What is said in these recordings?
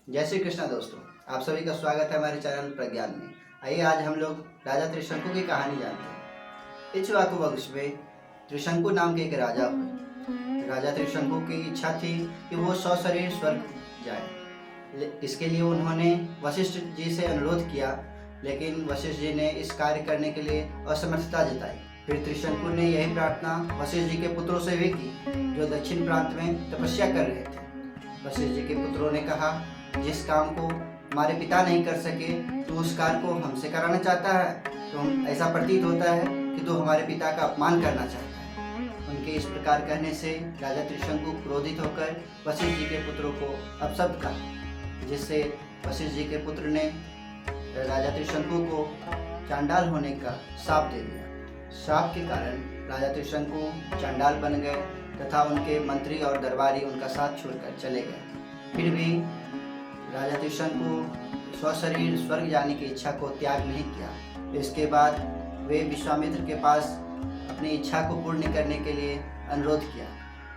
जय श्री कृष्णा दोस्तों, आप सभी का स्वागत है हमारे चैनल प्रज्ञान में। आइए आज हम लोग राजा त्रिशंकु की कहानी जानते हैं। इक्ष्वाकु वंश में त्रिशंकु नाम के एक राजा हुए। राजा त्रिशंकु की इच्छा थी कि वो सशरीर स्वर्ग जाए। इसके लिए उन्होंने वशिष्ठ जी से अनुरोध किया, लेकिन वशिष्ठ जी ने इस कार्य करने के लिए असमर्थता जताई। फिर त्रिशंकु ने यही प्रार्थना वशिष्ठ जी के पुत्रों से भी की, जो दक्षिण प्रांत में तपस्या कर रहे थे। वशिष्ठ जी के पुत्रों ने कहा, जिस काम को हमारे पिता नहीं कर सके तो उस कार्य को हमसे कराना चाहता है, तो ऐसा प्रतीत होता है कि तो हमारे पिता का अपमान करना चाहता है। उनके इस प्रकार कहने से राजा त्रिशंकु क्रोधित होकर वशिष्ठ जी के पुत्रों को अपशब्द कहा, जिससे वशिष्ठ जी के पुत्र ने राजा त्रिशंकु को चांडाल होने का शाप दे दिया। शाप के कारण राजा त्रिशंकु चांडाल बन गए तथा उनके मंत्री और दरबारी उनका साथ छोड़कर चले गए। फिर भी राजा त्रिशंकु स्वशरीर स्वर्ग जाने की इच्छा को त्याग नहीं किया। इसके बाद वे विश्वामित्र के पास अपनी इच्छा को पूर्ण करने के लिए अनुरोध किया।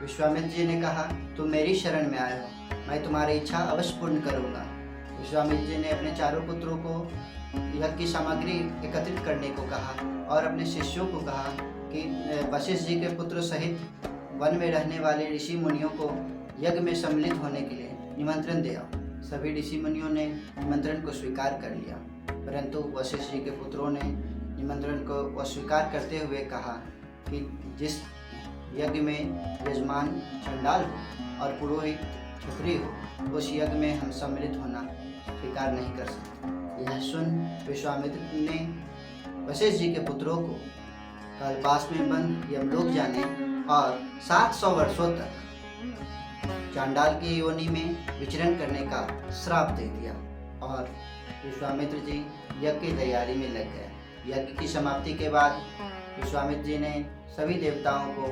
विश्वामित्र जी ने कहा, तुम मेरी शरण में आए हो, मैं तुम्हारी इच्छा अवश्य पूर्ण करूँगा। विश्वामित्र जी ने अपने चारों पुत्रों को यज्ञ की सामग्री एकत्रित करने को कहा और अपने शिष्यों को कहा कि वशिष्ठ जी के पुत्र सहित वन में रहने वाले ऋषि मुनियों को यज्ञ में सम्मिलित होने के लिए निमंत्रण दिया। सभी ऋषि मुनियों ने निमंत्रण को स्वीकार कर लिया, परंतु वशिष्ठ जी के पुत्रों ने निमंत्रण को अस्वीकार करते हुए कहा कि जिस यज्ञ में यजमान चंडाल हो और पुरोहित क्षत्रिय हो, उस यज्ञ में हम सम्मिलित होना स्वीकार नहीं कर सकते। यह सुन विश्वामित्र ने वशिष्ठ जी के पुत्रों को कालपास में बंद यमलोक जाने और 700 वर्षों तक चांडाल की योनि में विचरण करने का श्राप दे दिया और विश्वामित्र जी यज्ञ की तैयारी में लग गए। यज्ञ की समाप्ति के बाद विश्वामित्र जी ने सभी देवताओं को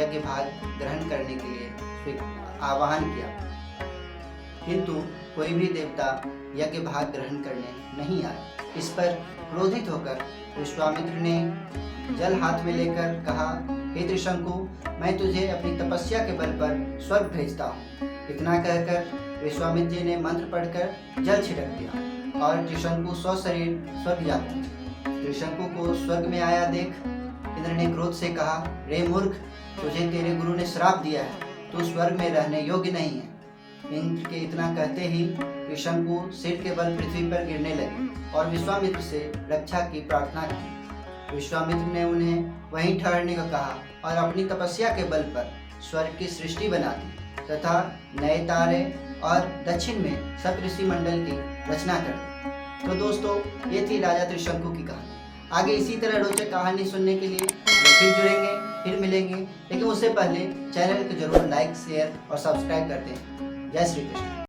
यज्ञ भाग ग्रहण करने के लिए आह्वान किया, किंतु कोई भी देवता यज्ञ भाग ग्रहण करने नहीं आए। इस पर क्रोधित होकर विश्वामित्र ने जल हाथ में लेकर कहा, हे त्रिशंकु, मैं तुझे अपनी तपस्या के बल पर स्वर्ग भेजता हूँ। इतना कहकर विश्वामित्र जी ने मंत्र पढ़कर जल छिड़क दिया और त्रिशंकु स्वशरीर स्वर्ग जा पहुंचे। त्रिशंकु को स्वर्ग में आया देख इंद्र ने क्रोध से कहा, रे मूर्ख, तुझे तेरे गुरु ने श्राप दिया है, तू स्वर्ग में रहने योग्य नहीं है। इंद्र के इतना कहते ही त्रिशंकु सिर के बल पृथ्वी पर गिरने लगे और विश्वामित्र से रक्षा की प्रार्थना की। विश्वामित्र ने उन्हें वहीं ठहरने को कहा और अपनी तपस्या के बल पर स्वर्ग की सृष्टि बना दी तथा नए तारे और दक्षिण में सप्तऋषि मंडल की रचना कर दी। तो दोस्तों, ये थी राजा त्रिशंकु की कहानी। आगे इसी तरह रोचक कहानी सुनने के लिए फिर जुड़ेंगे, फिर मिलेंगे, लेकिन उससे पहले चैनल को जरूर लाइक, शेयर और सब्सक्राइब करते हैं। जय श्री कृष्ण।